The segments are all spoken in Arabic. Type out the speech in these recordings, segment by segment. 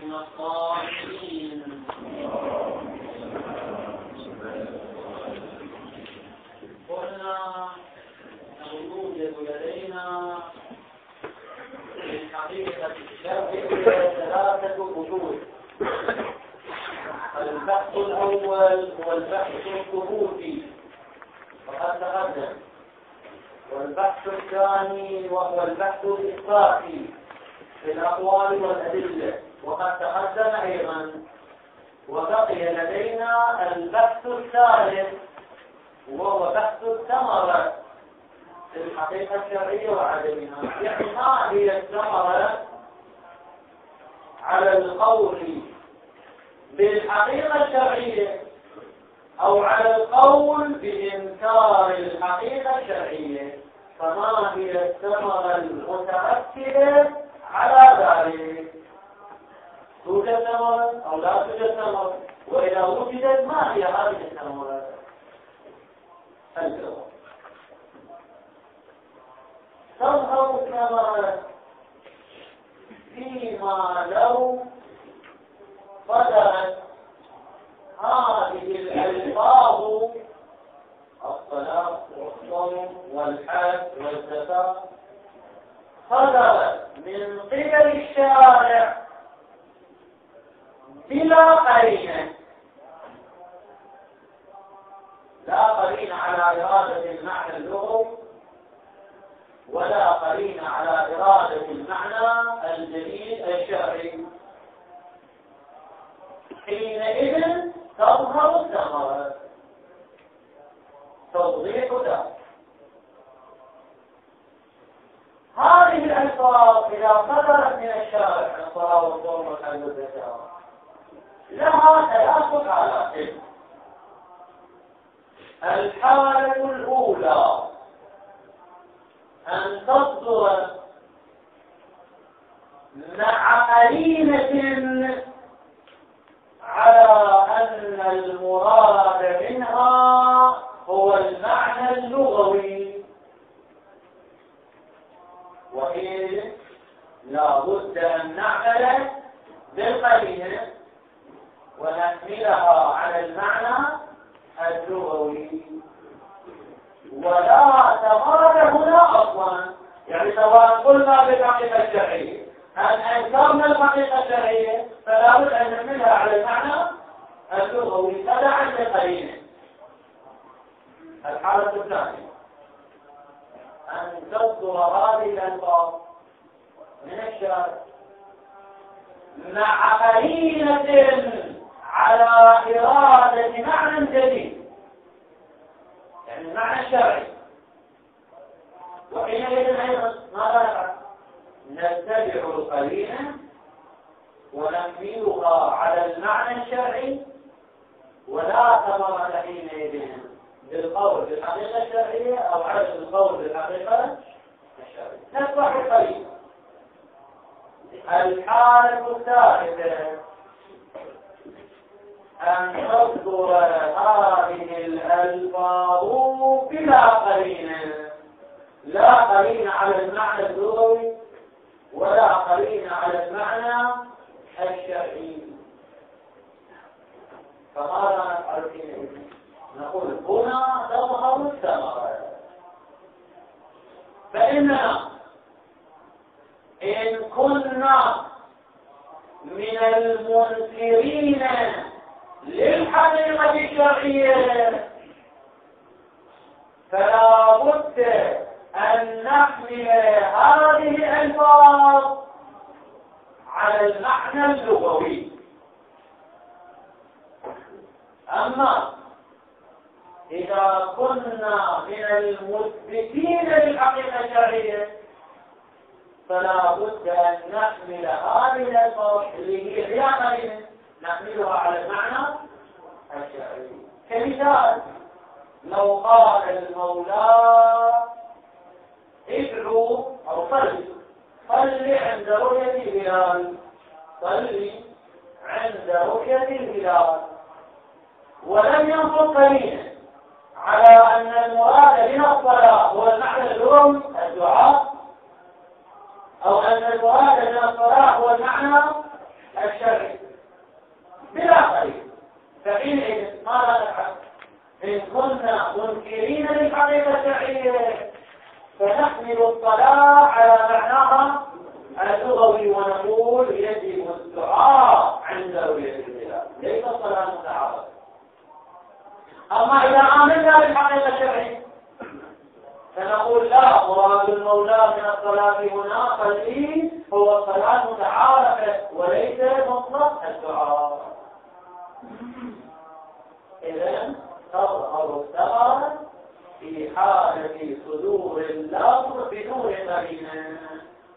من الصالحين. قلنا يوجد لدينا في حقيقة الشرع ثلاثة بحوث. البحث الأول هو البحث الثبوتي وقد تقدم، والبحث الثاني وهو البحث الإثباتي في الأقوال والأدلة وقد تقدم أيضا، وبقي لدينا البحث الثالث وهو بحث الثمرة في الحقيقة الشرعية وعدمها. يعني ما هي الثمرة على القول بالحقيقة الشرعية أو على القول بإنكار الحقيقة الشرعية، فما هي الثمرة المترتبة على ذلك؟ توجد ثمرة أو لا توجد ثمرة؟ وإذا وجدت ما هي هذه الثمرة؟ الجواب: تظهر الثمرة فيما لو صدرت هذه الألفاظ الصلاة والصوم والحج والزكاة صدرت من قبل الشارع بلا قرينة، لا قرينة على إرادة المعنى اللغوي ولا قرينة على إرادة المعنى الجديد الشرعي، حينئذ تظهر الثمرة. توضيح ذلك: هذه الألفاظ إذا صدرت من الشارع الصلاة والصوم والحج والزكاة لها ثلاث حالات. الحالة الأولى أن تصدر مع قرينة على أن المراد منها هو المعنى اللغوي، وحين لا بد أن نعمل بالقرينة ونحملها على المعنى اللغوي، ولا ثمرة هنا أصلا. يعني سواء قلنا بالحقيقة الشرعية أن أنكرنا الحقيقة الشرعية فلا بد أن نحملها على المعنى اللغوي تبعا للقرينة. الحالة الثانية أن تصدر هذه الألفاظ من الشارع مع قرينة على إرادة معنى جديد، يعني المعنى الشرعي، وحينئذ أيضا ماذا نفعل؟ نتبع القرينة ونحملها على المعنى الشرعي، ولا ثمرة حينئذ بالقول بالحقيقة الشرعية أو عدم القول بالحقيقة الشرعية. نتبع القرينة. الحالة الثالثة أن تصدر هذه الألفاظ بلا قرينة، لا قرينة على المعنى اللغوي ولا قرينة على المعنى الشرعي. فماذا نفعل حينئذ؟ نقول هنا تظهر الثمرة. فإننا إن كنا من المنكرين للحقيقة الشرعية فلا بد أن نحمل هذه الألفاظ على المعنى اللغوي. أما إذا كنا من المثبتين للحقيقة الشرعية فلا بد أن نحمل هذه الألفاظ اللي هي قرينة نحملها على المعنى الشرعي. كمثال: لو قال المولى ادعوا أو صل عند رؤية الهلال، صل عند رؤية الهلال، ولم ينصب قرينة على أن المراد من الصلاة هو المعنى اللغوي الدعاء، أو أن المراد من الصلاة هو المعنى الشرعي، كنا منكرين للحقيقة الشرعية فنحمل الصلاة على معناها اللغوي ونقول يجب الدعاء عند رؤية الهلال، ليس الصلاة متعارضة. أما إذا آمنا بالحقيقة الشرعية فنقول لا، مراد المولى من الصلاة هنا قلبي هو الصلاة متعارفة وليس مطلق الدعاء. إذن تظهر الثمرة في حالة صدور اللفظ بدون قرينة.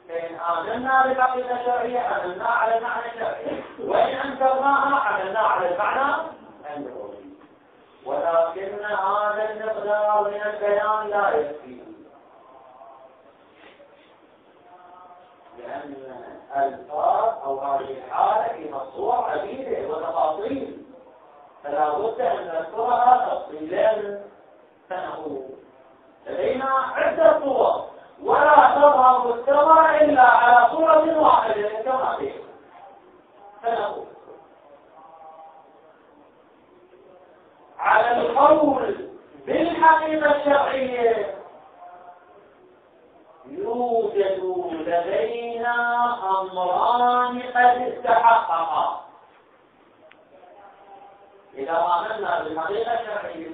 فإن آمنا بالحقيقة الشرعية آمنا على المعنى الشرعي، وإن أنكرناها آمنا على المعنى اللغوي. ولكن هذا المقدار من البيان لا يكفي، لأن الألفاظ أو هذه الحالة فيها صور عديدة وتفاصيل، فلا بد أن نذكرها تفصيلا. فنقول لدينا عدة صور ولا تظهر الثمرة إلا على صورة واحدة كما فيه. فنقول على القول بالحقيقة الشرعية يوجد لدينا أمران قد استحققا. إذا آمنا بالحقيقة الشرعية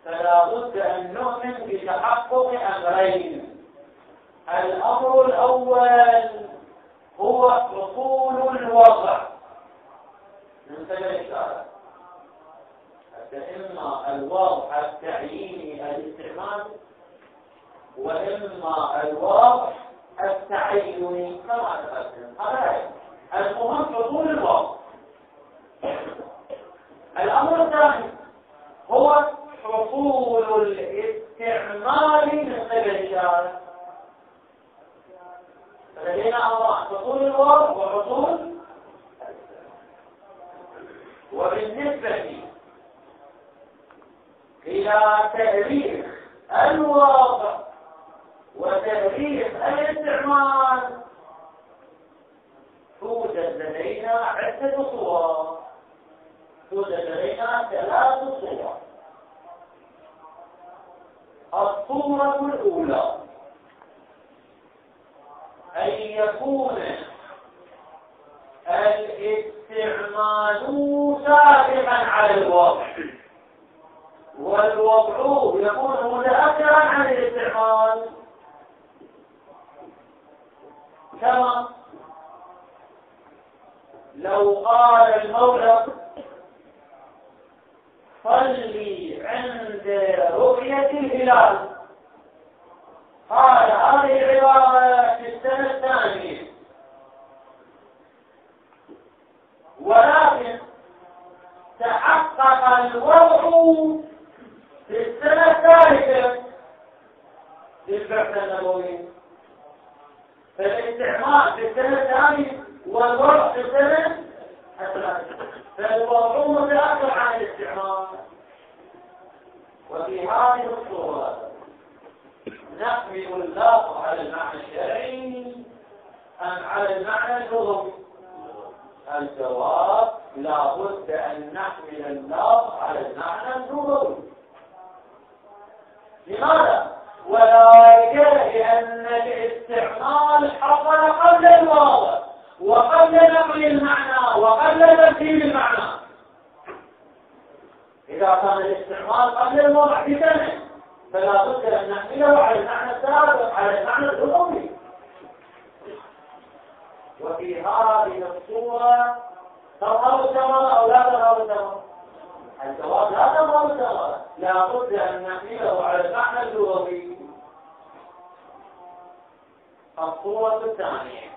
فلا بد أن نؤمن بتحقق أمرين. الأمر الأول هو حصول الوضع من سبب الشارع، إما الوضع التعييني الاستعمال وإما الوضع التعيني كما تقدم. هذا المهم حصول الوضع. الأمر الثاني هو حصول الاستعمال من قبل الشارع. فلدينا أمران: حصول الوضع وحصول. وبالنسبة إلى تأريخ الوضع وتأريخ الاستعمال توجد لدينا عدة صور، توجد لدينا 3 صور. الصورة الأولى أن يكون الاستعمال سابقا على الوضع والوضع يكون متأخرا عن الاستعمال، كما لو قال المولى صلي عند رؤية الهلال، قال هذه العبارة في السنة الثانية، ولكن تحقق الوضع في السنة الثالثة للبعثة النبوية، فالاستعمال في السنة الثانية والوضع في السنة الثالثة، فالوضع متأخر عن الاستعمال. وفي هذه الصورة نحمل اللفظ على المعنى الشرعي أم على المعنى اللغوي؟ الجواب: لا بد أن نحمل اللفظ على المعنى اللغوي. لماذا؟ وذلك لأن الاستعمال حصل قبل الواضع وقبل نقل المعنى وقبل ترتيب المعنى. إذا كان الاستعمال قبل الوضع بسنة فلا بد أن نحمله على المعنى السابق على المعنى اللغوي. وفي هذه الصورة تظهر الثمرة أو لا تظهر الثمرة؟ الجواب: لا تظهر الثمرة، لا بد أن نحمله على المعنى اللغوي. الصورة الثانية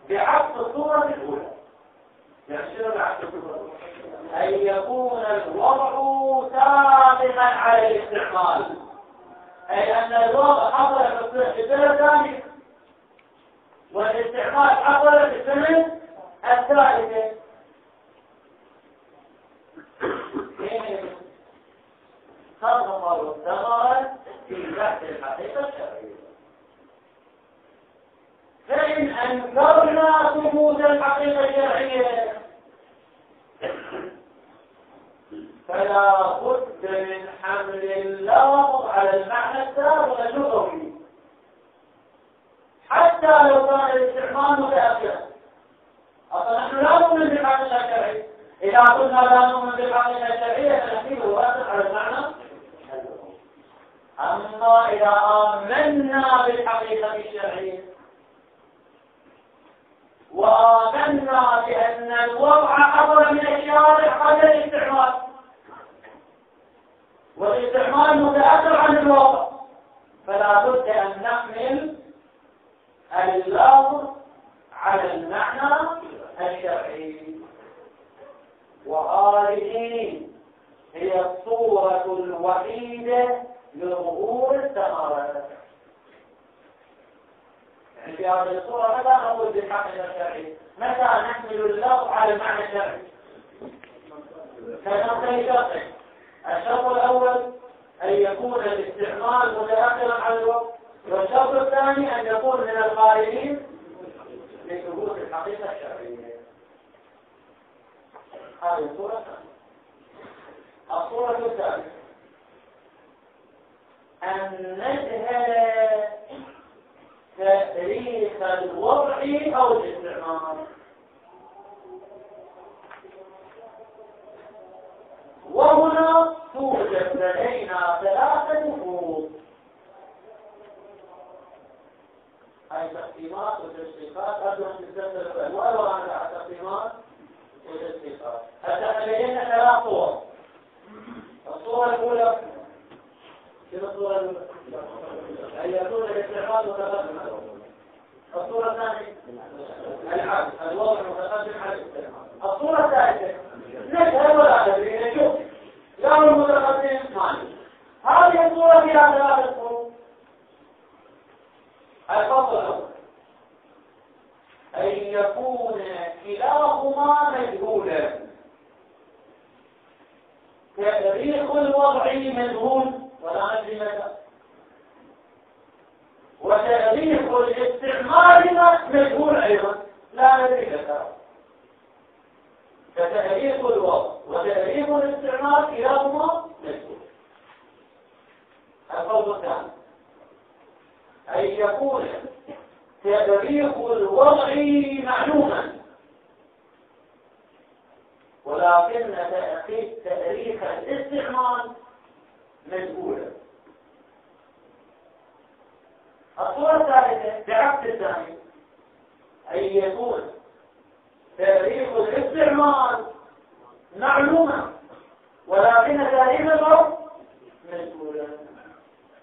بعكس الصورة الأولى، يحصل بعكس الصورة الأولى أن يكون الوضع سابقا على الاستعمال، أي أن الوضع حصل في السنة الثانية والاستعمال حصل في السنة الثالثة. تظهر الثمرة في بحث الحقيقة الشرعية. فإن أنكرنا ثبوت الحقيقة الشرعية فلا بد حمل اللفظ على المعنى السابق اللغوي حتى لو كان الاستعمال متأخرا. أصلا نحن لا نؤمن بالحقيقة الشرعية. إذا قلنا لا نؤمن بالحقيقة الشرعية فنحيل الواقع على المعنى اللغوي. أما إذا آمنا بالحقيقة الشرعية وآمنا بأن الوضع حصل من الشارع قبل الاستعمال والاستعمال متأثر عن الوضع، فلا بد أن نحمل اللفظ على المعنى الشرعي. وهذه هي الصورة الوحيدة لظهور الثمرة. يعني في هذه الصورة متى نقول بالحقيقة الشرعية؟ متى نحمل اللفظ على المعنى الشرعي؟ كنقطتين شرطين. الشرط الأول أن يكون الاستعمال متأخرا عن الوقت، والشرط الثاني أن يكون من القائلين لثبوت الحقيقة الشرعية. هذه الصورة الثانية. الصورة الثالثة أن نجهل تاريخ الوضع أو الاستعمال. وهنا توجد لدينا ثلاثة فروض. هاي تقسيمات وتشقيقات قبل أن تستخدم الألوان على التقسيمات وتشقيقات. حتى لدينا ثلاث صور. الصورة الأولى شنو الصورة الأولى؟ أن يكون الاستعمال متقدما. الصورة الثانية العكس، الوضع متقدم على الاستعمال. الصورة الثالثة نجهل ولا ندري، نشوف لا هو المتقدم مالي. هذه الصورة فيها ثلاثة فروض. الفصل الأول أن يكون كلاهما مجهولا. تاريخ الوضع مجهول ولا ندري متى، وتاريخ الاستعمال مجهول أيضا لا ندري متى. فتاريخ الوضع وتاريخ الاستعمال كلاهما مجهول. الفصل الثاني أن يكون تاريخ الوضع معلوما، ولكن تاريخ الاستعمال مجهولا. الصورة الثالثة بعكس الثاني أن يكون تاريخ الاستعمال معلوما ولكن تاريخ الوضع مجهولا.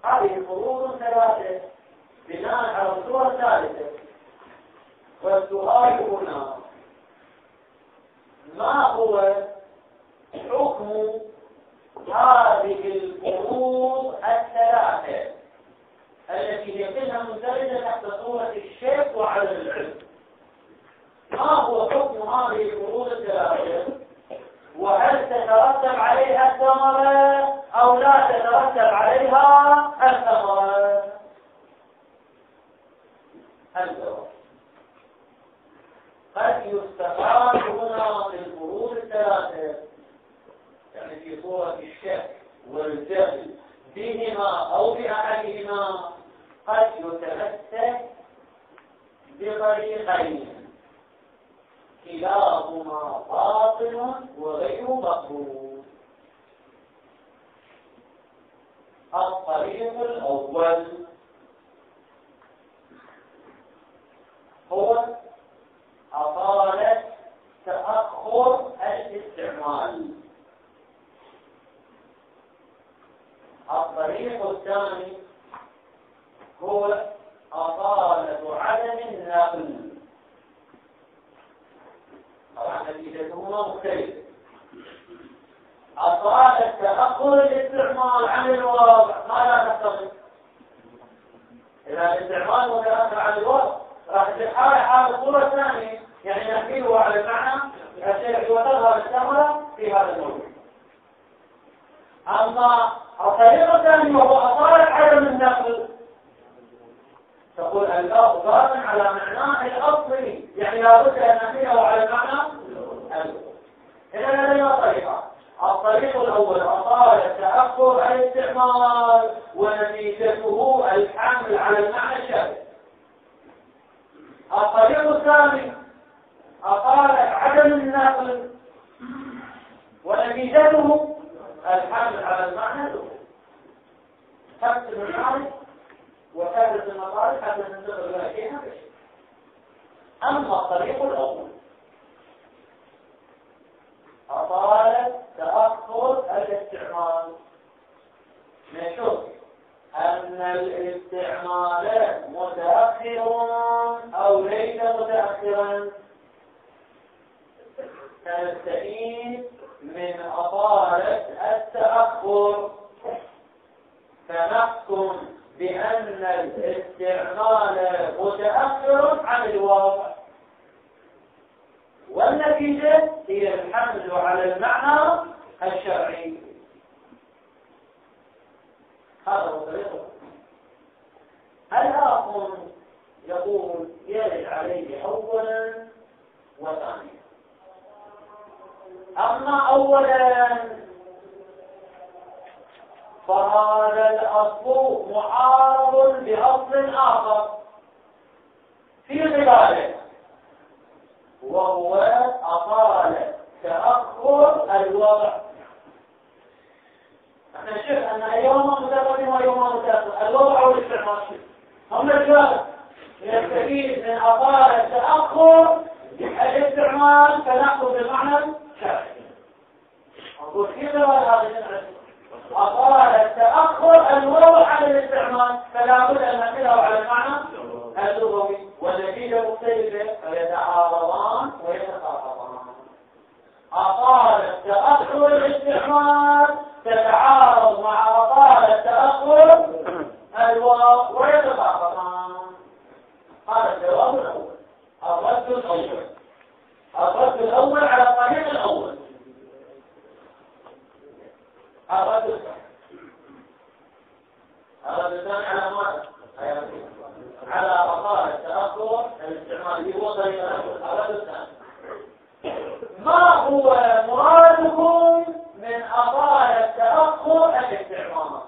هذه فروض ثلاثة بناء على الصورة الثالثة. والسؤال هنا ما هو حكم هذه الفروض الثلاثة التي يمكنها مندرجة تحت صورة الشك وعدم العلم؟ ما هو حكم هذه الفروض الثلاثة؟ وهل تترتب عليها الثمرة أو لا تترتب عليها الثمرة؟ الجواب قد يستفاد هنا في الفروض الثلاثة، يعني في صورة الشك والجهل بهما أو بأحدهما، قد يتمسك بطريقين كلاهما باطل وغير مقبول. الطريق الأول هو أطالة تأخر الاستعمال. الطريق الثاني هو أطالة عدم النقل. طبعا نتيجتهما مختلفة. أطالة تأخر الاستعمال عن الوضع ماذا تقتضي؟ إذا الاستعمال متأخر عن الوضع راح تحاول حال الصورة الثانية، يعني نحمله على المعنى الشرعي وتظهر الثمرة في هذا الموضوع. أما الطريقة الثانية وهو أطالة عدم النقل، تقول اللفظ ضار على معناه الأصلي، يعني لابد أن نحمله على المعنى الأصلي. إذا لدينا طريقة. الطريق الأول أطالة تأخر الاستعمال ونتيجته الحمل على المعنى الشامل. الطريق الثاني أقال عدم النقل ونتيجته الحمل على المعنى الأول. حفظ المعارف وحفظ المطارق حتى ننتقل إلى شيء بشيء. أما الطريق الأول أطال تأخر الاستعمال. نشوف أن الاستعمال متأخر أو ليس متأخرا. نستفيد من أطالة التأخر فنحكم بأن الاستعمال متأخر عن الواقع، والنتيجة هي الحمل على المعنى الشرعي. هذا هو طريقه. الآخر يقول يرد عليه أولا وثانيا. أما أولا فهذا الأصل معارض بأصل آخر في غلاله، وهو أطال تأخر الوضع. احنا نشوف أن أيهما متقدم وأيهما متأخر، الوضع والاستعمال. هم الجواب يستفيد من أطال تأخر الاستعمال فنأخذ بالمعنى الشرعي. نقول كيف هذا أطال التأخر الوضع على الاستعمال فلا بد أن نحمله على المعنى اللغوي، والنتيجة مختلفة فيتعارضان ويتخاطبان. أطال التأخر الاستعمال تتعارض مع أطال التأخر الوضع ويتخاطبان. هذا الجواب الأول. الرد الأول على الطريق الأول. الرد الثاني على ماذا؟ على أطال التأخر الاستعمال في وضع الرد الثاني. ما هو مرادكم من أطال التأخر الاستعمال؟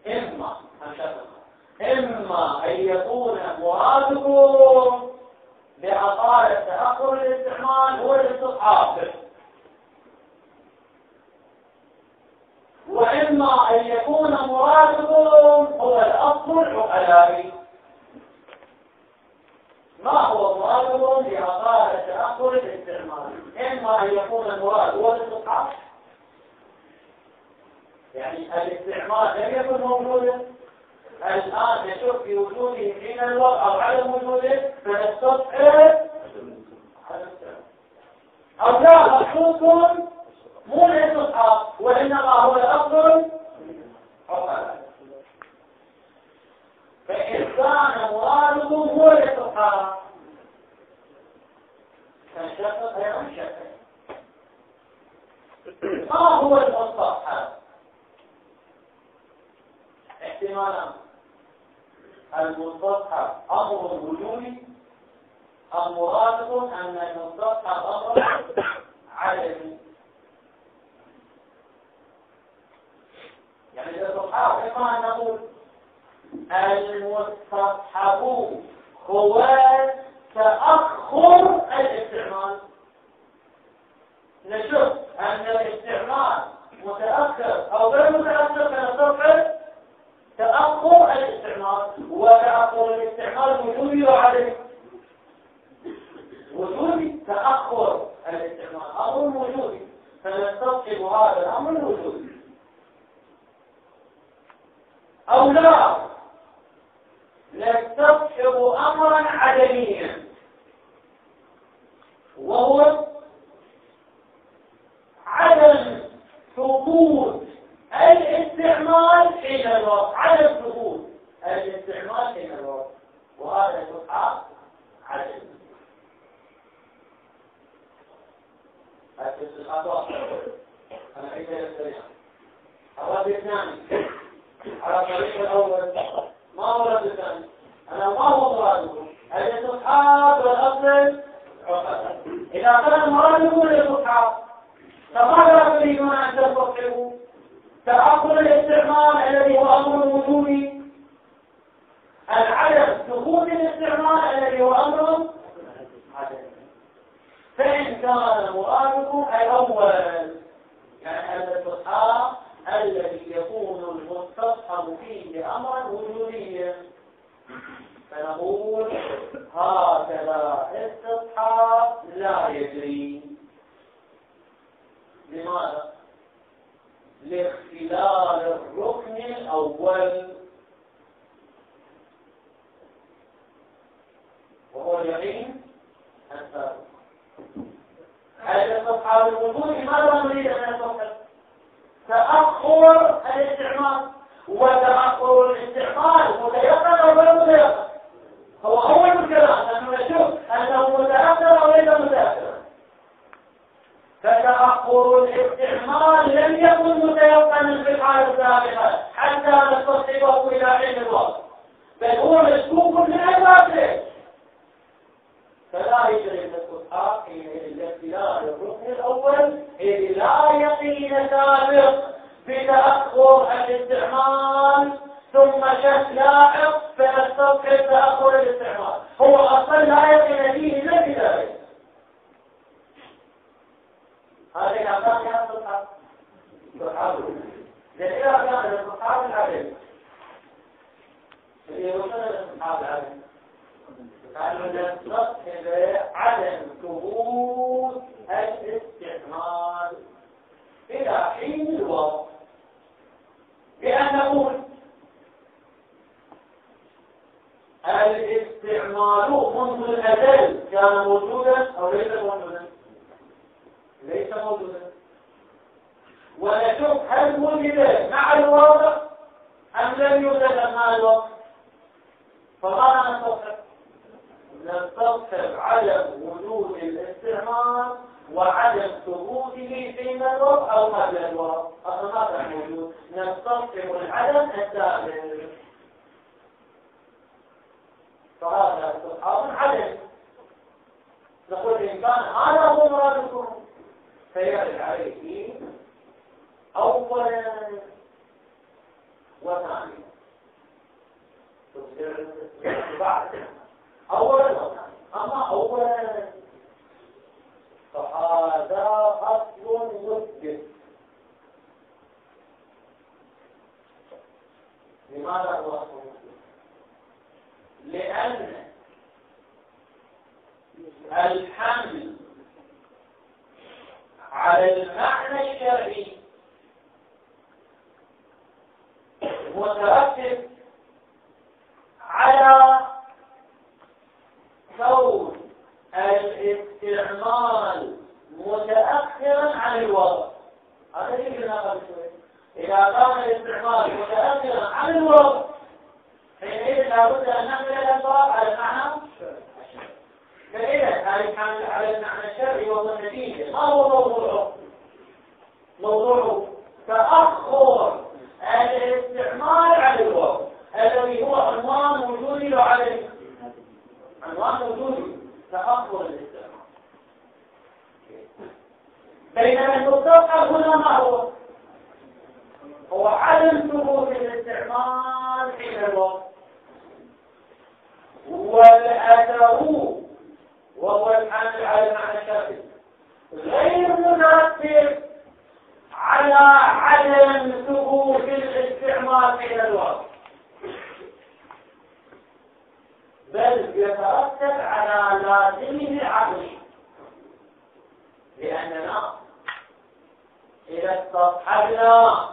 إما أن يكون مرادكم بأطال التأخر الاستعمال هو الاستصحاب، وإما أن يكون مرادكم هو الأصل العقلائي. ما هو مرادكم بأطال التأخر الاستعمال؟ إما أن يكون المراد هو الاستصحاب، يعني الاستعمال لم يكن موجودا، الآن نشوف في وجوده حين الوضع أو عدم وجوده فنستصحب، أو لا مخصوص مو الاستصحاب وإنما هو الأصل عقلائي. فإن كان مراده هو الاستصحاب فانشقق غير منشقق. ما هو المستصحب؟ احتمالان: المستصحب أمر وجودي، أم مرادكم أن المستصحب أمر عدمي. يعني الاستصحاب إما أن نقول المستصحب هو تأخر الاستعمال. نشوف أن الاستعمال متأخر أو غير متأخر فنستطيع تأخر الاستعمال، وتأخر الاستعمال وجودي وعدمي. وجودي تأخر الاستعمال أمر وجودي فنستصحب هذا الأمر الوجودي. أو لا نستصحب أمرا عدميا وهو عدم ثبوت الاستعمال حين الوقت، عدم ثبوت الاستعمال حين الوقت، وهذا يصحح عدم. أنا عيد السريع. الرد الثاني على الطريق الأول. ما هو الرد الثاني؟ أنا ما هو مرادكم؟ الاستصحاب والأصل عقلائي. إذا كان مرادكم الاستصحاب فماذا تريدون أن تستصحبوا؟ تأخر الاستعمال الذي هو أمر وجودي، العدم سقوط الاستعمال الذي هو أمر عدم. فإن كان مرادكم الأول يعني الاستصحاب الذي يكون المستصحب فيه أمرا وجوديا، فنقول هكذا استصحاب لا يجري. لماذا؟ لاختلال الركن الأول وهو اليقين السابق. الاستصحاب الوجودي ماذا نريد أن نستصحب؟ تأخر الاستعمال، وتأخر الاستعمال متيقن أو غير متيقن؟ هو أول الكلام أنه نشوف أنه متأخر أو ليس متأخرا. فتأخر الاستعمال لم يكن متيقنا في الحالة السابقة حتى نستصحبه إلى حين الوقت، بل هو مشكوك من أساسه، فلا يجري الاستصحاب حينئذ لاختلال الركن الأول إذ لا يقين سابق بتأخر الاستعمال ثم شك لاحق فنستصحب تأخر الاستعمال. هو أصلا لا يقين فيه إلا بذلك. هذه الأمثال كانت تصحب لأن إذا كان الاستصحاب العدل اللي وصل الاستصحاب العدل أنه نستصحب عدم ثبوت الاستعمال إلى حين الوقت، بأن نقول الاستعمال منذ الأزل كان موجودا أو ليس موجودا؟ ليس موجودا. ونشوف هل وجد مع الواقع أم لم يوجد مع الوقت. فماذا نستصحب؟ نستصحب عدم وجود الاستعمال وعدم ثبوته حين الوقت أو قبل الوقت. أصلا ما كان موجود، نستصحب العدم السابق. فهذا استصحاب عدم. نقول إن كان هذا هو مرادكم فيرد عليه أولا وثانيا، بعد أولا وثانيا. أما أولا فهذا أصل مثبت. لماذا هو أصل مثبت؟ لأن الحمل على المعنى الشرعي مترتب على كون الاستعمال متأخرا عن الوضع. هذا اللي قلنا قبل شوي. إذا كان الاستعمال متأخرا عن الوضع حينئذ لابد أن نحمل الألفاظ على المعنى الشرعي. فإذا هذا الحمل على المعنى الشرعي وهو النتيجة. ما هو موضوعه؟ موضوعه تأخر الاستعمال عن الوضع الذي هو عنوان وجودي وعدمي. عنوان وجودي تأخر الاستعمال. بينما المستصحب هنا ما هو؟ هو عدم ثبوت الاستعمال حين الوقت، والأثر وهو الحمل على المعنى الشرعي غير مترتب على عدم ثبوت الاستعمال حين الوقت، بل يترتب على لازمه العقلي. لأننا إذا استصحبنا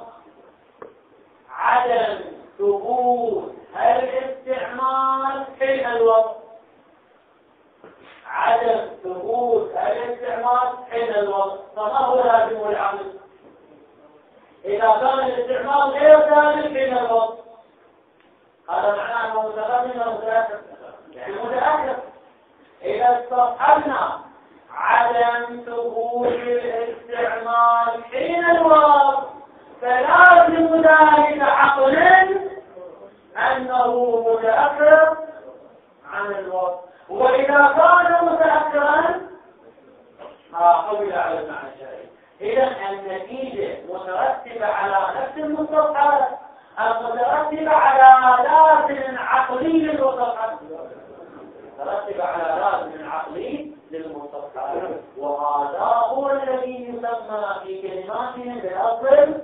عدم ثبوت الاستعمال حين الوقت، عدم ثبوت الاستعمال حين الوقت، فما هو لازم العقل؟ إذا كان الاستعمال غير ثابت حين الوقت هذا معناه أنه متقدم أو متأخر. إذا استصحبنا عدم ثبوت الاستعمال حين الوقت فلازم ذلك عقلا أنه متأخر عن الوقت، وإذا كان متأخرا قبل على المعنى الشرعي. إذا النتيجة مترتبة على نفس المستصحبات المترتبة على لازم عقلي للمستصحبات، مترتبة على لازم عقلي للمستصحبات، وهذا هو الذي يسمى في كلماتهم بالأصل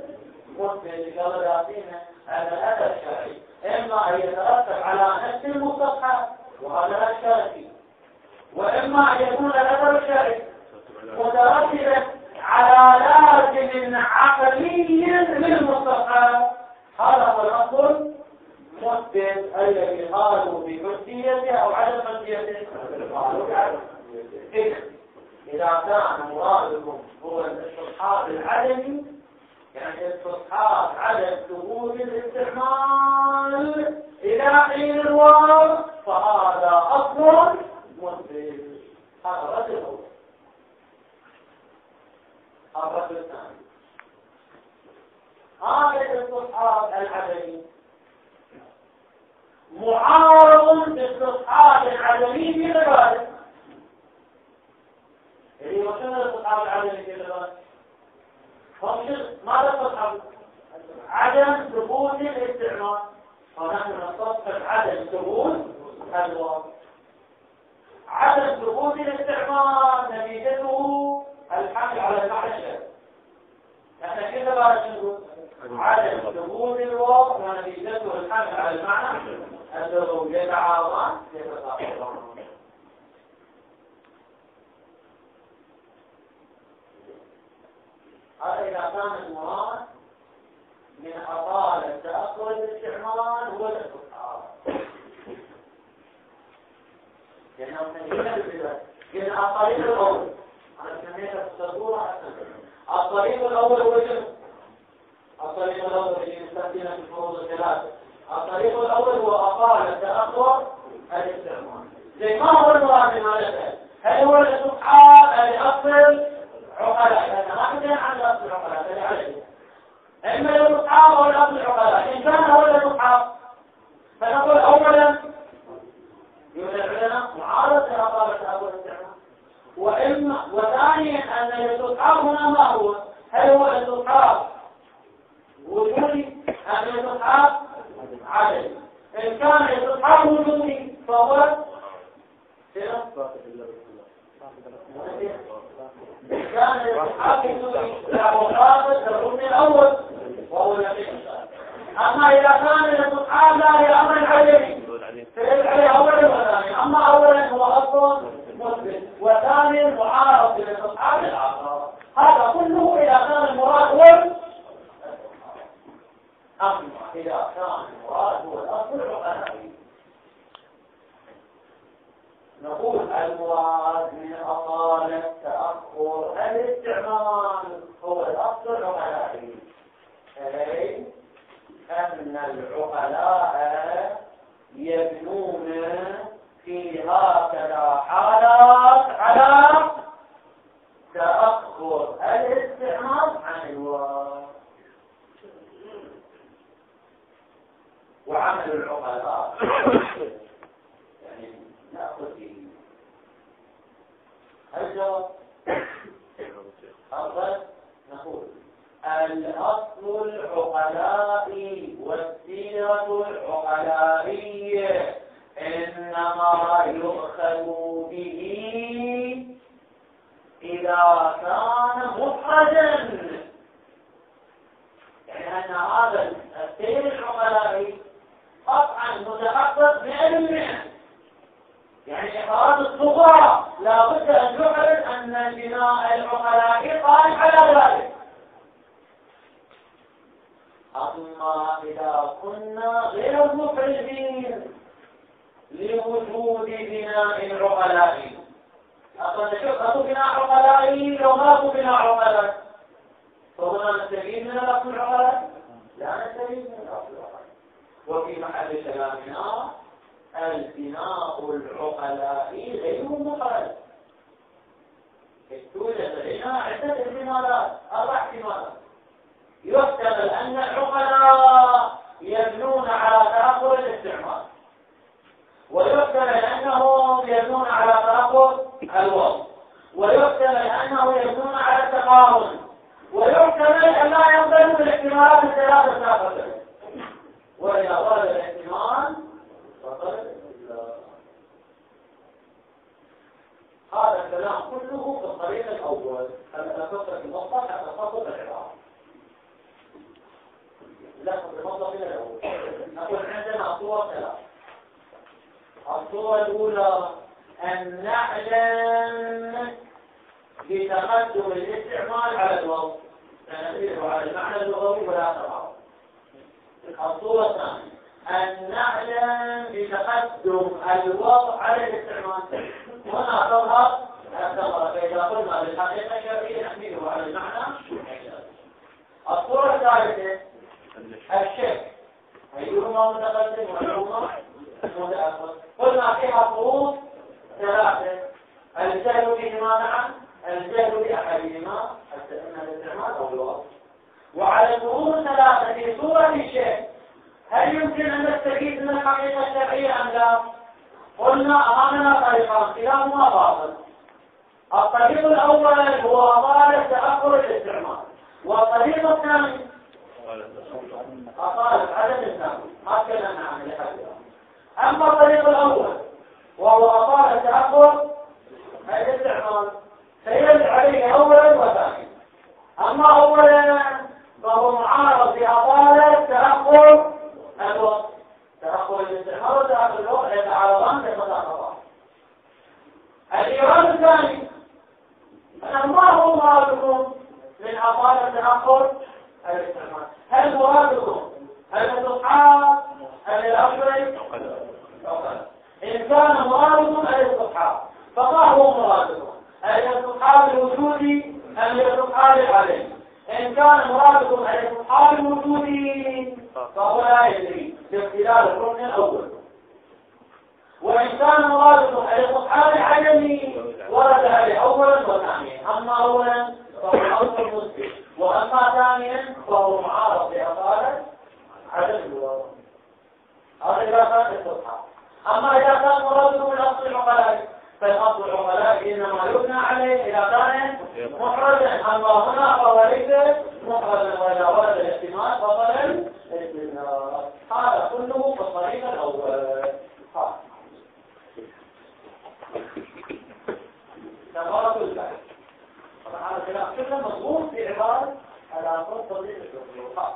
مسلم قبل يعطينا الأثر الشرعي، إما أن يترتب على نفس المستصحب وهذا لا إشكال فيه، وإما أن يكون الأثر الشرعي مترتبا على لازم عقلي للمستصحب، هذا هو الأصل مسلم الذي قالوا بحجيته أو عدم حجيته. إذا كان مرادكم هو الاستصحاب العدمي، يعني استصحاب عدم ثبوت الاستعمال إلى حين الواو، فهذا أصل مسلم. هذا الرد الأول. الرد الثاني، هذا الاستصحاب العدمي معارض باستصحاب العدمي في العبادة. يعني وشنو الاستصحاب العدمي في العبادة؟ ماذا تصحب؟ عدم ثبوت الاستعمال، ونحن نستصحب عدم ثبوت الواو. عدم ثبوت الاستعمال نتيجته الحمل على المعنى الشرعي. احنا كيف نقول عدم ثبوت الواو ونتيجته الحمل على المعنى الشرعي، يتعاضان يتطابقان. هذا إذا كان المراد من أطال تأخر الاستعمال هو الاستصحاب، لأنه من الطريق الأول. أنا سميتها الصدورة الطريق الأول هو شنو؟ الطريق الأول اللي نستخدمه في الفروض الثلاثة، الطريق الأول هو أطال تأخر الاستعمال. زي ما هو المراد من هذا؟ هل هو الاستصحاب اللي أصل عقلاء؟ لأن ما حدث عن الأصل العقلاء اللي عليه، إما الاستصحاب أو الأصل العقلاء. إن كان هو الاستصحاب فنقول أولا يوجد لنا معارض لأطال تأخر الاستعمال، وثانيا أن الاستصحاب هنا ما هو؟ هل هو الاستصحاب وجودي أم الاستصحاب عددي؟ إن كان الاستصحاب وجودي فهو كان الاستصحاب وجودي له خاصة الركن الأول وهو اليقين. أما إذا كان الاستصحاب لا يأمر عددي فيجب عليه أولا وثانيا. أما أولا هو أصل مسلم، وثانيا معارض للاستصحاب الآخر. هذا كله إذا كان المراد هو. أما إذا كان المراد هو الأصل العقلائي نقول المراد من أطالة تأخر الاستعمال هو الأصل العقلائي، أي أن العقلاء يبنون في هكذا حالات على تأخر الاستعمال عن الواقع. وعمل العقلاء يعني نأخذ فيه الجواب أفضل. نقول الأصل العقلائي والسيرة العقلائية إنما يؤخذ به إذا كان مفردا، يعني أن هذا السير العقلائي قطعا متحقق 100%، يعني إخراج الصغرى لا بد أن يعرف أن البناء العقلائي قائم على ذلك. أما إذا كنا غير مفردين لوجود بناء عقلائي، أصلا شوف أبو بناء عقلائي لو ما أبو بناء عقلائي فهنا نستفيد من الأصل العقلائي؟ لا نستفيد من الأصل العقلائي. وفي محل كلامنا البناء العقلائي غير مفرد. توجد لدينا عدة احتمالات، 4 احتمالات. يحتمل أن العقلاء يبنون على تأخر الاستعمال، ويحتمل أنهم يبنون على تأخر الوضع، ويحتمل أنه يبنون على التقارن، ويحتمل أن لا ينضبط الاحتمالات الثلاثة السابقة، وإذا ورد الاحتمال فقد الاستدلال. هذا الكلام كله في الطريق الأول، الفقرة المطلق حتى تفضل العبارة. لفظ المطلق إلى الأول. نقول عندنا صور ثلاث. الصورة الأولى أن نعلم بتقدم الاستعمال على الوصف، سنسير على المعنى اللغوي ولا تعارض. الصورة الثانية أن نعلم بتقدم الوضع على الاستعمال، هنا تظهر الثمرة. فإذا قلنا بالحقيقة الشرعية نحمله على المعنى. الصورة الثالثة الشك، أيهما متقدم وأيهما متأخر. قلنا فيها فروض ثلاثة: الجهل بهما معا، الجهل بأحدهما حتى أن الاستعمال أو الوصف. وعلى الفروض الثلاثة في صورة الشك هل يمكن أن نستفيد من الحقيقة الشرعية أم لا؟ قلنا أمامنا طريقان كلاهما باطل. الطريق الأول هو أطالة تأخر الاستعمال، والطريق الثاني أطالة عدم التأخر. ما تكلمنا عن الحقيقة. أما الطريق الأول وهو أطالة تأخر الاستعمال سيرد عليه أولا وثانيا. أما أولا فهو معارض بأطالة تأخر الوقت، تأخر الاستعمال وتأخر الوقت يتعارضان يتضافران. الإيراد الثاني ما هو مرادكم من أطالة تأخر الاستعمال؟ هل مرادكم الاستصحاب أم الأشري؟ إن كان مرادكم الاستصحاب فما هو مرادكم؟ الاستصحاب الوجودي أم الاستصحاب العدمي؟ إن كان مرادكم الاستصحاب الوجودي فهو لا يدري باختلاف الركن الأول. وإن كان مرادكم الاستصحاب العدمي ورد عليه أولا وثانيا. أما أولا فهو أول مسلم، وأما ثانيا فهو معارض بأطالة عدم الوضع. هذا إذا كان الاستصحاب. أما إذا كان مرادكم الأصل العقلاء فالأصل العقلاء إنما يبنى عليه إذا كان محرزا. أما هنا فهو ليس محرزا، وإذا ورد الاحتمال فضل الاستثناء. هذا كله في الطريق الأول. تبارك الله. طبعا هذا الكلام كله مضمون في عبارة على صوت طريق الأول.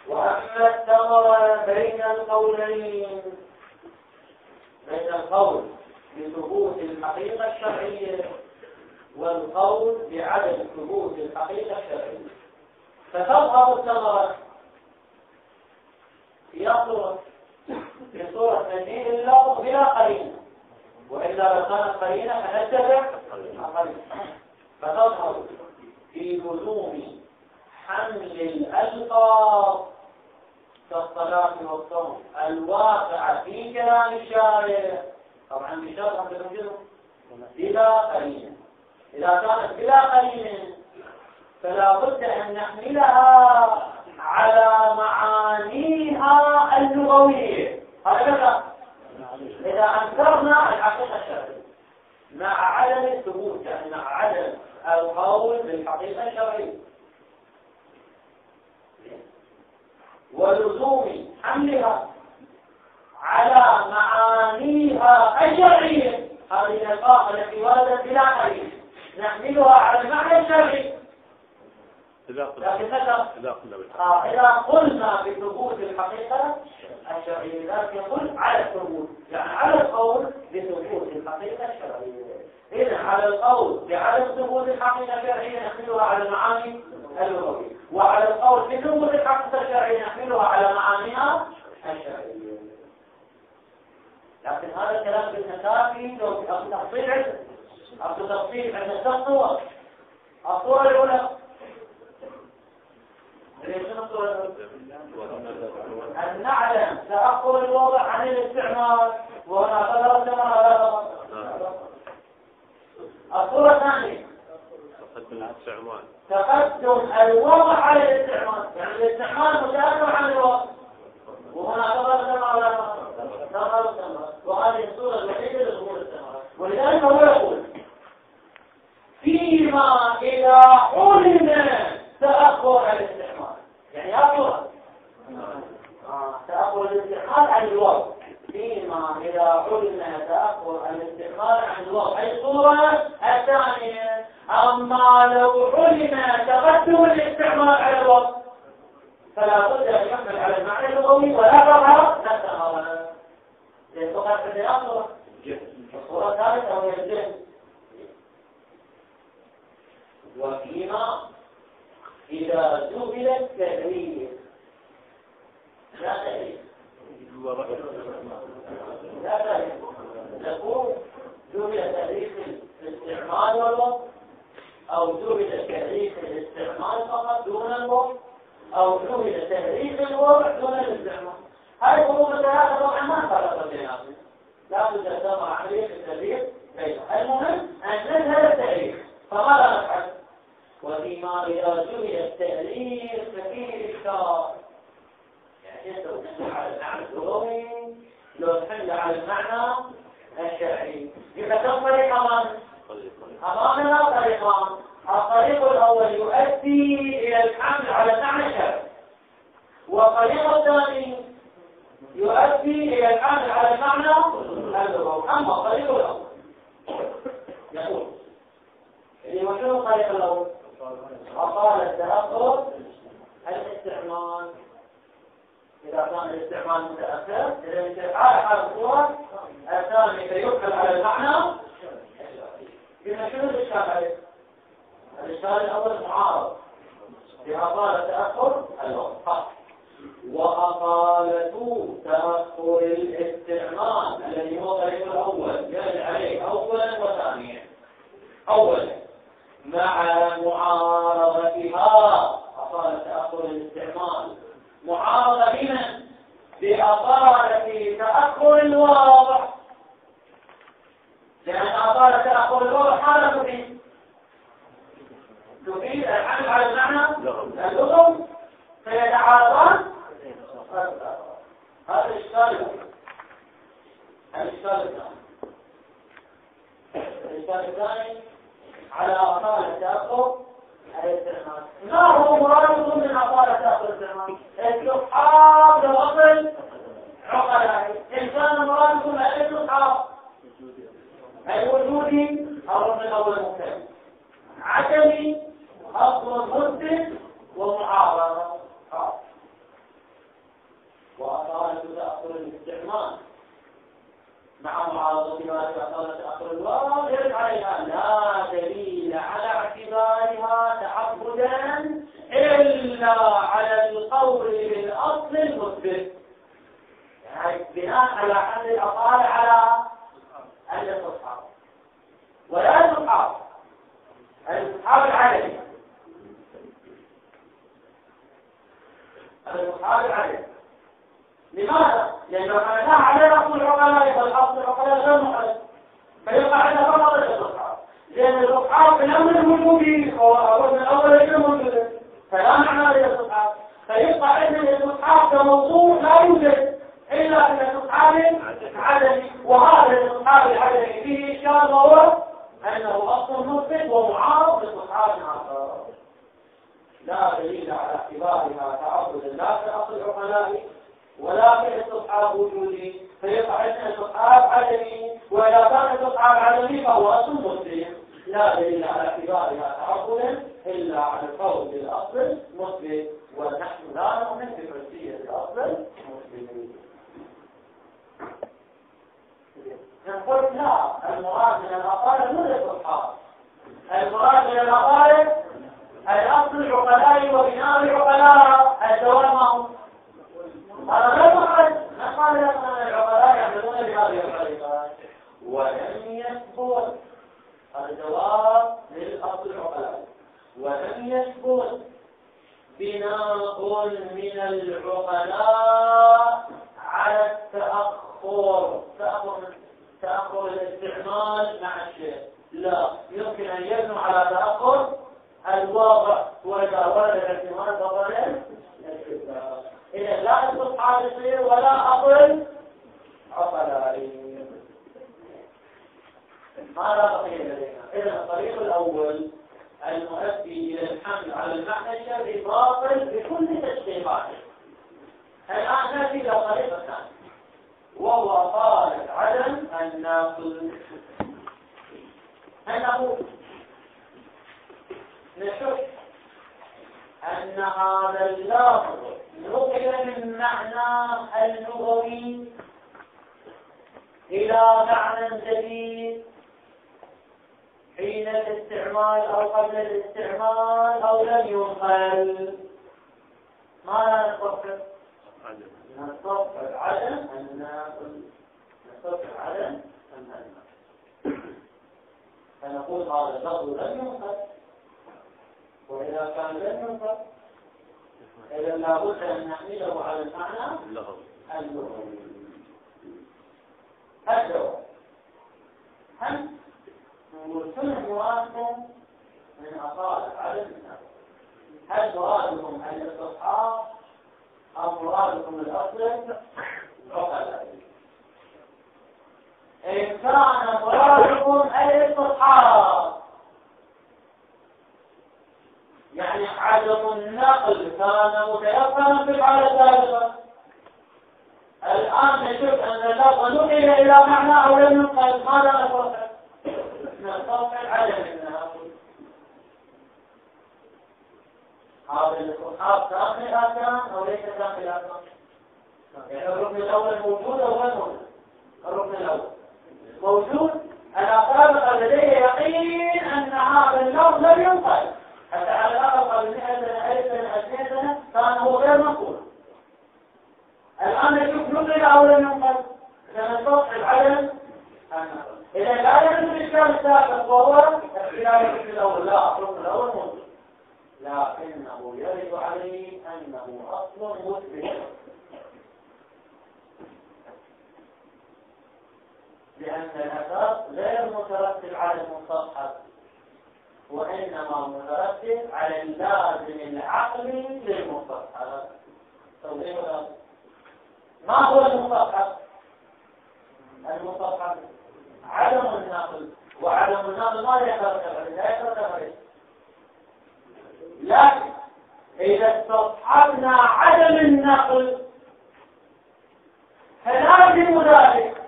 وأما الثمرة بين القولين، بين القول بثبوت الحقيقة الشرعية والقول بعدم ثبوت الحقيقة الشرعية، فتظهر الثمرة في صورة تنزيل اللفظ بلا قرينة، وإلا لو كانت قرينة فنتبع قرينة. فتظهر في لزوم حمل الألفاظ كالصلاة والصوم الواقع في كلام الشارع، طبعا بشرط أن تكون بلا قرينة. إذا كانت بلا قرينة فلا بد أن نحملها على معانيها اللغوية. هذا إذا أنكرنا الحقيقة الشرعية مع عدم الثبوت، يعني مع عدم القول بالحقيقة الشرعية، ولزوم حملها على معانيها الشرعية، هذه الألفاظ التي وردت بلا قرينة نحملها على المعنى الشرعي. لكن إذا قلنا بثبوت الحقيقة الشرعية لكن يقول على الثبوت، يعني على القول بثبوت الحقيقة الشرعية. إذن على القول بعدم ثبوت الحقيقة الشرعية نحملها على المعاني اللغوية، وعلى القول بثبوت الحقيقة الشرعية نحملها على معانيها الشرعية. لكن هذا الكلام بالتكافي لو تفصيل عند الصور. الصورة الأولى أن نعلم تأخر الوضع عن الاستعمال، وهنا قدر على الصورة الثانية تقدم الوضع على الاستعمال، يعني الاستعمال متأخر عن الوضع، وهنا قدر على وهذه الصورة الوحيدة لظهور الثمرة. ولذلك هو يقول فيما إذا حلم إذا علم تأخر الاستعمال عن الوضع أي صورة الثانية. أما لو علم تقدم الاستعمال على الوضع فلا بد أن يحمل على المعنى اللغوي ولا تظهر نفسها، لأن فقط في أصل الصورة الثالثة وهي الجهل. وفيما إذا جبل التغيير لا تغيير لا تغيير نقول جبل التغيير في الاستعمال والوضع، أو جبل التغيير في الاستعمال فقط دون الوضع، أو جبل تغيير الوضع دون الاستعمال. هذه الأمور الثلاثة طبعا ما فرق بينهم، لا بد أن تضع عملية التغيير بينهم. المهم أن نذهب التغيير، فماذا نفعل؟ وفيما إذا جبل التغيير ففيه إشكال، يعني أنت تحل على المعنى اللغوي لو تحل على المعنى الشرعي. إذا كم طريقة أمامنا طريقان. الطريق الأول يؤدي إلى الحمل على المعنى الشرعي، والطريق الثاني يؤدي إلى الحمل على المعنى اللغوي. أما الطريق الأول يقول وشنو الطريق الأول؟ أقال التأخر الاستعمال. إذا كان الاستعمال متأخر إذا انتفعال حال الصورة الثاني فيدخل على المعنى. بما شنو الإشكال عليه؟ الإشكال الأول معارض بأقال تأخر الوقت، وأقالة تأخر الاستعمال الذي هو الطريق الأول يرجع عليه أولا وثانيا. أولا مع معارضتها أقال تأخر الاستعمال معارضة بمن؟ بأقالة تأخر الواضح، لأن أقالة تأخر الواضح حالة تفيد الحمل على المعنى اللغوي فيتعارضان. هذا الإشكال. الإشكال الثاني على أقال التأخر الاستعمال. ما هو مراد من أقال التأخر الاستعمال؟ استصحاب لأصل عقلائي. إن كان مراد من الاستصحاب الوجودي الركن الأول المختلف، عدمي أصل مثبت ومعارضة. وأقال تأخر الاستعمال مع معارضة ما أقال تأخر الواقع يرد عليها لا دليل على اعتبارها تعبدا إلا على القول بالأصل المثبت، يعني بناء على حمل الأقال على الاستصحاب ولا الاستصحاب العدمي. الاستصحاب العدمي لماذا؟ لأنه حملناها على أصل العقلاء، فالأصل العقلاء غير محدد فيبقى عندنا فقط الاستصحاب، لأن الاستصحاب في الأمر الوجودي هو من الأول غير موجود فلا معنى للاستصحاب، فيبقى عندنا الاستصحاب كموضوع لا يوجد إلا في الاستصحاب العدمي. وهذا الاستصحاب العدمي فيه إشكال وهو أنه أصل مثبت ومعارض لاستصحاب آخر لا دليل على اعتبارها تعبدا لا في أصل العقلاء ولا في استصحاب وجودي، فيقع عندنا استصحاب عدمي، وإذا كان استصحاب عدمي فهو أصل مثبت لا دليل على اعتبارها تعبدا إلا على القول بالأصل مثبت، ونحن لا نؤمن بحجية الأصل المثبت. نقول لا، المراد من الأقارب مو الاستصحاب، المراد من الأقارب الأصل العقلاء وبناء العقلاء الدوام. هذا غير محرج، نقال أن العقلاء يعملون بهذه الطريقة ولم يثبت الجواب للأصل العقلاء، ولم يثبت بناء من العقلاء على تأخر الاستعمال مع الشيء. لا يمكن أن يبنوا على تأخر الواقع، وإذا ورد الاحتمال فضل الاستثناء. إذا لا استصحاب يصير ولا أصل عقلائي. ماذا بقي لدينا؟ إذا الطريق الأول المؤدي إلى الحمل على المعنى الشرعي باطل بكل تشريعاته. الآن نأتي إلى الطريق الثاني. وهو قالة عدم النقل. أنه نشوف أن هذا اللفظ نقل من معناه اللغوي إلى معنى جديد حين الاستعمال أو قبل الاستعمال أو لم ينقل. ما نستطيع عدم النقل، نستطيع عدم النقل، فنقول هذا اللفظ لم ينقل. وإذا كان لم ينقل إذا لابد أن نحمله على المعنى اللغوي. الجواب هم نقول كل مرادكم من أصالة عدم النقل، هل مرادكم الاستصحاب أو مرادكم الأصل؟ عقلاء. إن كان مرادكم الاستصحاب يعني عدم النقل كان متيقنا في الحالة السابقة، الآن نشوف أن اللفظ نقل إلى معنى أو لم ينقل، ماذا نستطيع؟ نستطيع عدم النقل. هذا الاستصحاب داخل أركان أو ليس داخل أركان؟ يعني الركن الأول موجود أو غير موجود؟ الركن الأول موجود. أنا سابقا لدي يقين أن هذا اللفظ لم ينقل، حتى على الأقل قبل 100 سنة 1000 سنة 2000 سنة كان هو غير منقول. الآن نشوف نقل أو لم ينقل، فنستطيع عدم النقل. إذا لا يجوز الإشكال السابق وهو اختلاف الركن الأول، لا الركن الأول موجود، لكنه يرد عليه أنه أصل مثبت، لأن الأساس غير مترتب على المستصحب، وإنما مترتب على اللازم العقلي للمستصحب. ما هو المستصحب؟ المستصحب عدم النقل، وعدم النقل ما يترتب. لكن إذا استصحبنا عدم النقل فلازم ذلك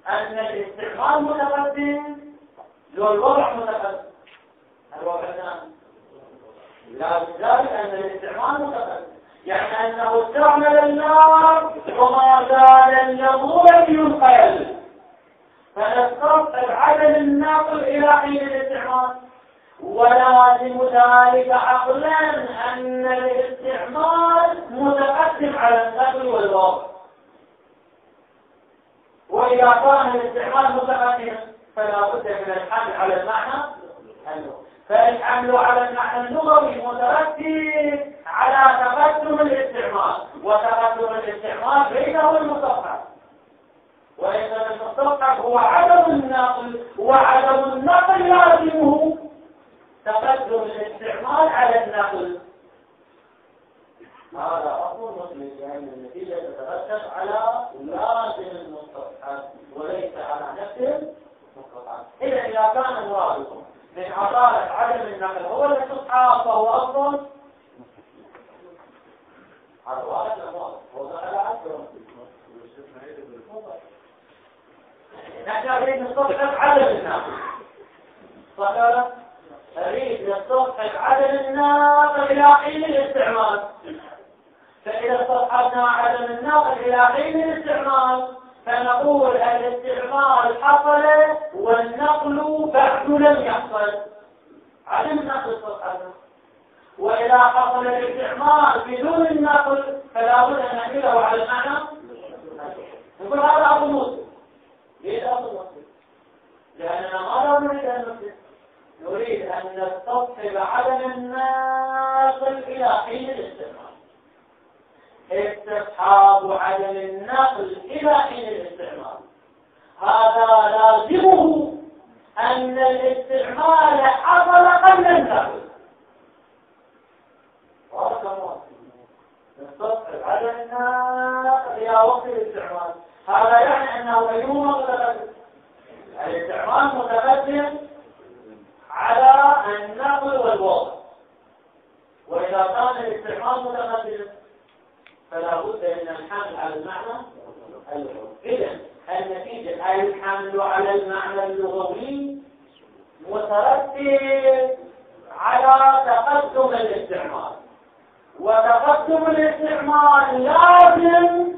أن الاستعمال متقدم والوضع متقدم. الوضع الثاني لازم ذلك أن الاستعمال متقدم، يعني أنه استعمل النار وما زال اللفظ لم ينقل، فنستطيع عدم النقل إلى حين الاستعمال. ولازم ذلك عقلا أن الاستعمال متقدم على النقل والوضع، وإذا كان الاستعمال متقدما فلا بد من الحمل على المعنى اللغوي، فالحمل على المعنى اللغوي مترتب على تقدم الاستعمال، وتقدم الاستعمال ليس هو المستصحب، وإنما المستصحب هو عدم النقل، وعدم النقل لازمه تقدم الاستعمال على النقل. هذا أصل مسلم، لأن النتيجة تترتب على لازم المستصحب وليس على نفس المستصحب. إذا كان مرادكم من عضالة عدم النقل هو الاستصحاب فهو أصل هذا واحد الأمر، هو دخل عشر. نحن نريد نستصحب عدم النقل، فقال نريد نستصحب عدم النقل إلى حين الاستعمال. فإذا استصحبنا عدم النقل إلى حين الاستعمال فنقول الاستعمال حصل والنقل بعد لم يحصل، عدم النقل استصحبنا. وإذا حصل الاستعمال بدون النقل فلا بد أن نحمله على المعنى. نقول هذا أصل مسلم. ليش أصل مسلم؟ لأننا ما نريد أن نسلم، نريد أن نستصحب عدم النقل إلى حين الاستعمال. استصحاب عدم النقل إلى حين الاستعمال هذا لازمه أن الاستعمال حصل قبل النقل. نستصحب عدم النقل إلى وقت الاستعمال، هذا يعني أنه أيهما متقدم؟ الاستعمال متقدم على النقل والوضع، وإذا كان الاستعمال متقدم فلا بد من الحمل على المعنى العرف. إذن النتيجة الحمل على المعنى اللغوي مترتب على تقدم الاستعمال، وتقدم الاستعمال لازم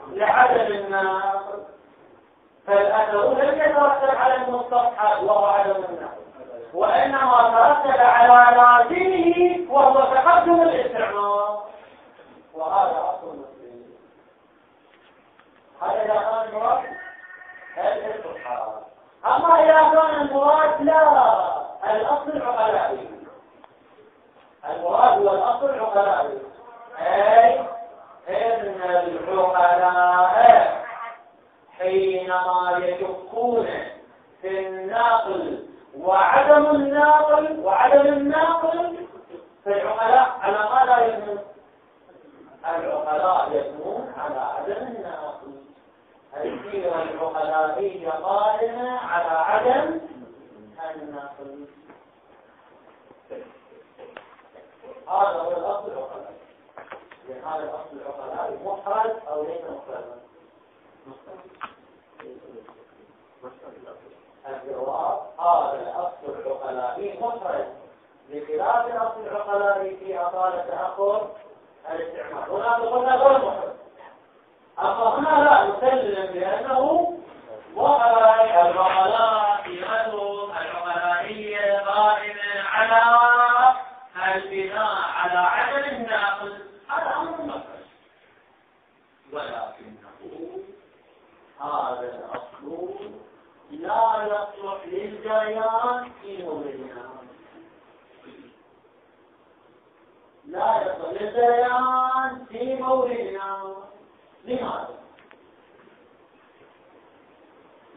لعدم النقل، فالأثر لم يترتب على المستصحب وهو عدم النقل، وإنما ترتب على لازمه وهو تقدم الاستعمال، وهذا أصل المسلمين. هذا إذا كان المراد الاستصحاب. أما إذا كان المراد لا، الأصل العقلائي، المراد هو الأصل العقلائي، أي إن العقلاء حينما يشكون في الناقل وعدم الناقل فالعقلاء على ماذا يبنون؟ العقلاء يبنون على عدم الناقل. السيرة العقلائية قائمة على عدم الناقل. هذا هو الأصل العقلائي. لأن هذا الأصل العقلائي مفرد أو ليس مفردا؟ الجواب هذا الأصل العقلائي مفرد، بخلاف الأصل العقلائي في أصالة تأخر الاستعمال. هنا قلنا غير مفرد، أما هنا لا نسلم بأنه وقع العقلاء صيغتهم العقلائية قائمة على البناء على عدم الناقل، هذا أمر مفرد، ولكنه هذا الأصل لا يصلح للجريان في موردنا، لا يصلح للجريان في موردنا. لماذا؟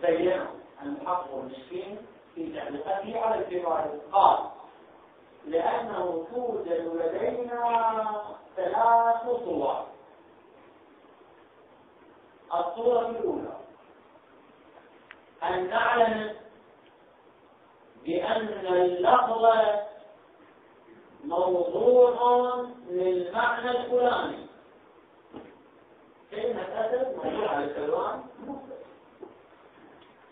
بين المحقق المسكين في تعليقاته على الفوائد قال: لأنه توجد لدينا 3 صور. الصورة الأولى أن نعلم بأن اللفظ موضوع للمعنى الفلاني، كلمة أسد موضوع على الكلام،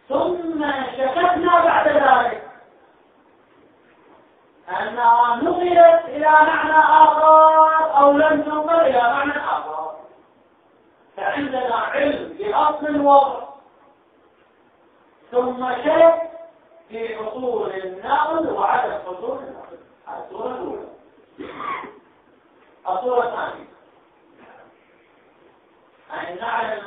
ثم شككنا بعد ذلك أنها نقلت إلى معنى آخر أو لم تنقل إلى معنى آخر، فعندنا علم بأصل الوضع ثم شك في حصول النقل وعدم حصول النقل. الصورة الأولى. الصورة الثانية أن نعلم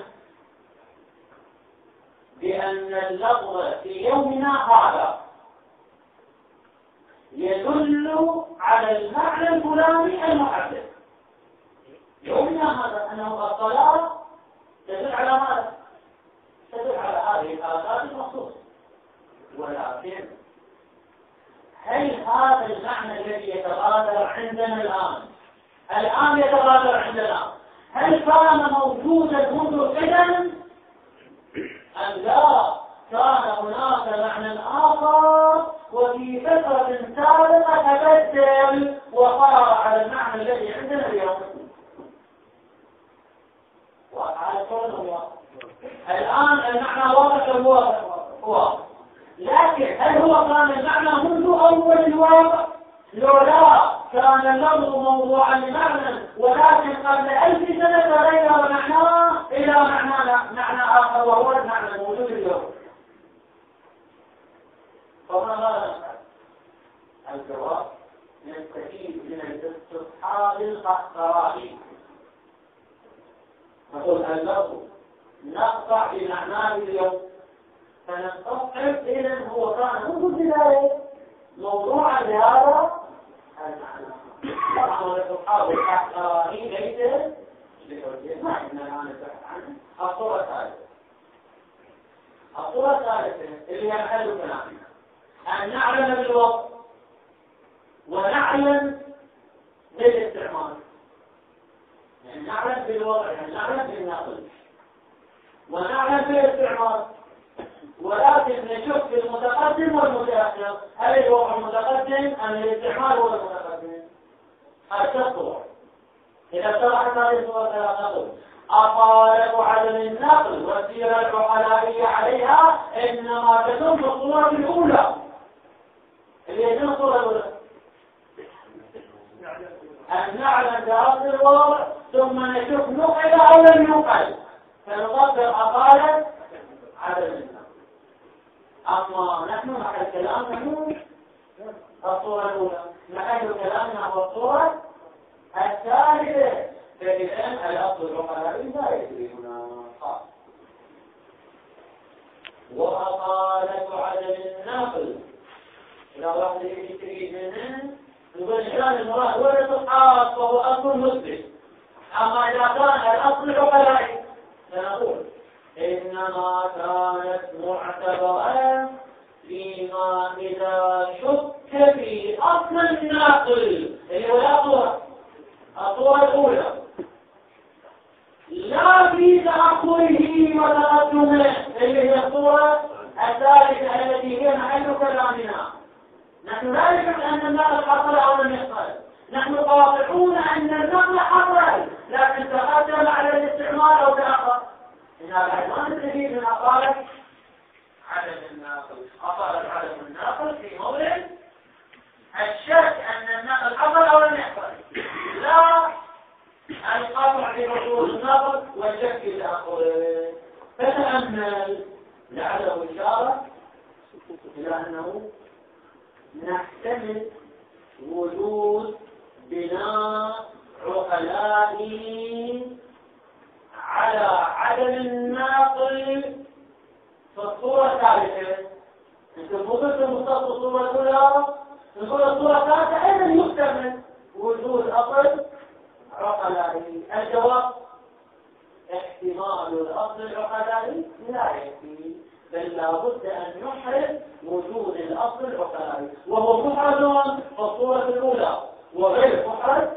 بأن اللفظ في يومنا هذا يدل على المعنى الفلاني المحدد. يومنا هذا أنه الصلاة تدل على ماذا؟ تدل على هذه الآثار المخصوصة، ولكن هل هذا المعنى الذي يتغادر عندنا الآن يتغادر عندنا، هل كان موجودا منذ القدم أم لا؟ كان هناك معنى آخر وفي فترة سابقة تبدل وصار على المعنى الذي عندنا اليوم. وعلى كل الآن المعنى واضح واضح، لكن هل هو كان المعنى منذ أول الواقع؟ لولا كان اللفظ موضوعا لمعنى، ولكن قبل 1000 سنة تغير معناه إلى معنى آخر وهو المعنى الموجود اليوم. فماذا نفعل؟ الجواب: نستفيد من الاستصحاب القهقرائي. نقول اللفظ نقطع بمعناه اليوم، فنستصحب إذن هو كان منذ البداية موضوعا لهذا المعنى. طبعا الاستصحاب القهقرائي ليس بحجة، ما عندنا الآن نبحث عنه. الصورة الثالثة اللي هي محل كلامنا أن نعلم بالوضع ونعلم بالاستعمال. يعني نعلم بالوضع، يعني نعلم بالنقل ونعلم بالاستعمال، ولكن نشوف في المتقدم والمتأخر، هل الوضع متقدم أم الاستعمال هو المتقدم؟ هذا الصور. إذا اتضحت هذه الصور ثلاثة. أطالة عدم النقل والسيرة العقلائية عليها إنما تتم في الصورة الأولى. اللي هي الصورة الأولى أن نعلم بأصل الواقع ثم نشوف نقل أو لم ينقل فنقدر أطالة عدم النقل. أما نحن محل كلامنا الصورة الأولى، محل كلامنا هو الصورة الثالثة. فإذن الأصل العقلائي لا يجري هنا خاص. وأطالة عدم النقل إذا واحد يشتري منه نقول كان المراد ولد الخاص وهو أصل مثبت. أما إذا كان الأصل العقلائي فنقول إنما كانت معتبرة فيما إذا شك في أصل الناقل اللي هو الصورة الأولى لا في تأخره وتقدمه اللي هي الصورة الثالثة التي هي محل كلامنا. نحن لا نشك أن النقل حصل أو لم يحصل، نحن قاطعون أن النقل حصل لكن تقدم على الاستعمال أو تأخر. إن هذا ما نستفيد من أطالة عدم الناقل. أطالة عدم الناقل في موضع الشك أن النقل حصل أو لم يحصل، لا القطع في حصول النقل والشك في تأخره. فتأمل لعله إشارة إلى أنه نحتمل وجود بناء عقلائي على عدم الناقل في الصورة الثالثة. انتم قلتم مختص الصورة الأولى، نقول الصورة الثالثة أيضا يحتمل وجود أصل عقلائي. الجواب احتمال الأصل العقلائي لا يكفي، بل لا بد أن نحرز وجود الأصل العقلائي، وهو محرز في الصورة الأولى وغير محرز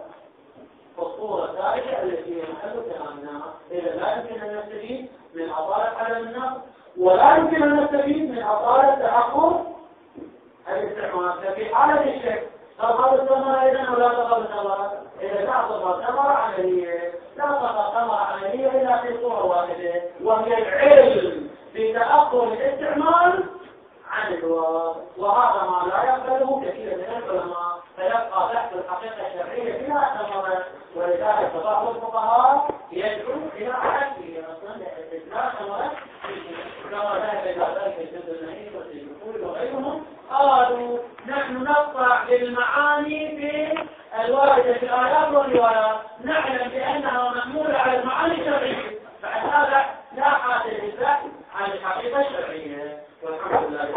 في الصورة الثالثة التي هي محل كلامنا. إذا لا يمكن أن نستفيد من أطالة عدم النقل ولا يمكن أن نستفيد من أطالة تأخر الاستعمال. ففي حالة الشك تظهر الثمرة إذن ولا تظهر الثمرة؟ إذا لا تظهر ثمرة عملية لا تظهر ثمرة عملية إلا في صورة واحدة، وهي العلم بتأخر الاستعمال عن الواقع، وهذا ما لا يقبله كثير من العلماء، فيبقى تحت الحقيقة الشرعية بلا ثمرة. ولذلك بعض الفقهاء يدعو إلى عكسه أصلا لا ثمرة، كما ذهب إلى ذلك الجد النهي والسيد وغيرهم. قالوا نحن نقطع بالمعاني في الواردة في الآيات والروايات، نعلم بأنها محمولة على المعاني الشرعية، بعد هذا لا حاجة للبحث عن الحقيقة الشرعية. والحمد لله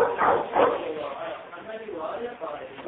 محمد وآله الطاهرين.